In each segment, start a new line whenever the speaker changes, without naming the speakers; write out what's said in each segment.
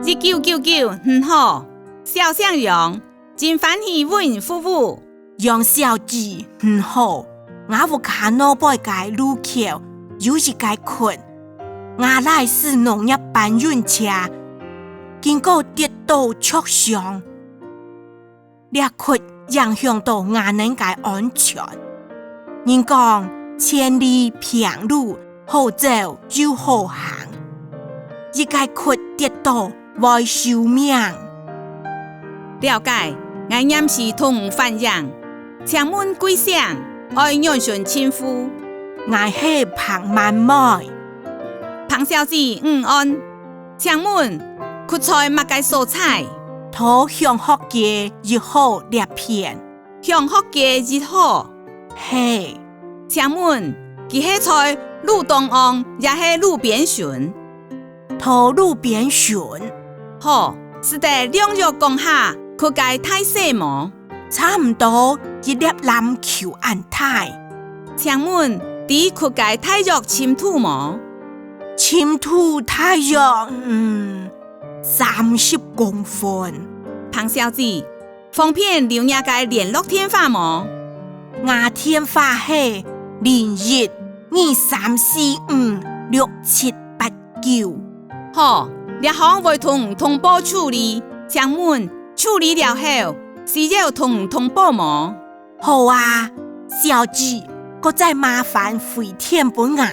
1999很好，小向阳真欢喜阮夫妇。
杨小姐很好，我有看到背个路口有一个困，我来是农业搬运车，经过跌倒灼伤，裂困影响到我能个安全。人讲千里平路，好走又好行，一个困跌倒会受命。
了解，我也是同反映。请问贵姓？爱认顺亲夫。
我是彭曼妹。
彭小姐午安。请问缺菜乜嘅蔬菜？
土香学嘅一号裂片。
香学嘅一號。
嘿，
請問佢係在路東岸，也係路邊巡？
土路邊巡。
好，是在兩日講下，佢嘅太細麼？
差唔多一粒籃球咁大。
請問啲佢嘅太陽침투麼？
침투太陽30公分。
彭小姐，方便留下嘅聯絡電話麼？
我電話係0123456789。
好，呢項會同通報處理。請問處理了後，需要同通報麼？
好啊，小姐，我再麻煩回填本我。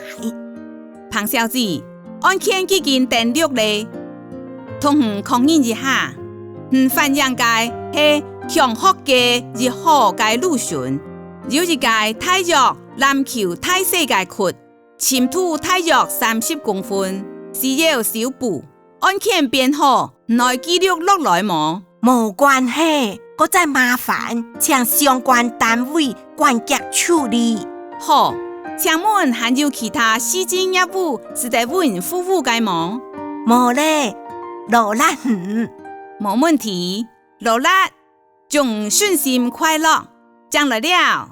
彭小姐，案件已經登錄了，同確認一下，反映嘅係香學嘅1號嘅路線，有一個太陽籃球太細嘅缺，침투太陽30公分，需要修補。案件變好，來記錄落來麼？
無關係，我再麻煩請相關單位關腳處理。
好，請問還有其他實際業務是在阮夫婦嘅麼？
冇咧，羅拉
冇問題，羅拉，祝順心快樂，講來了。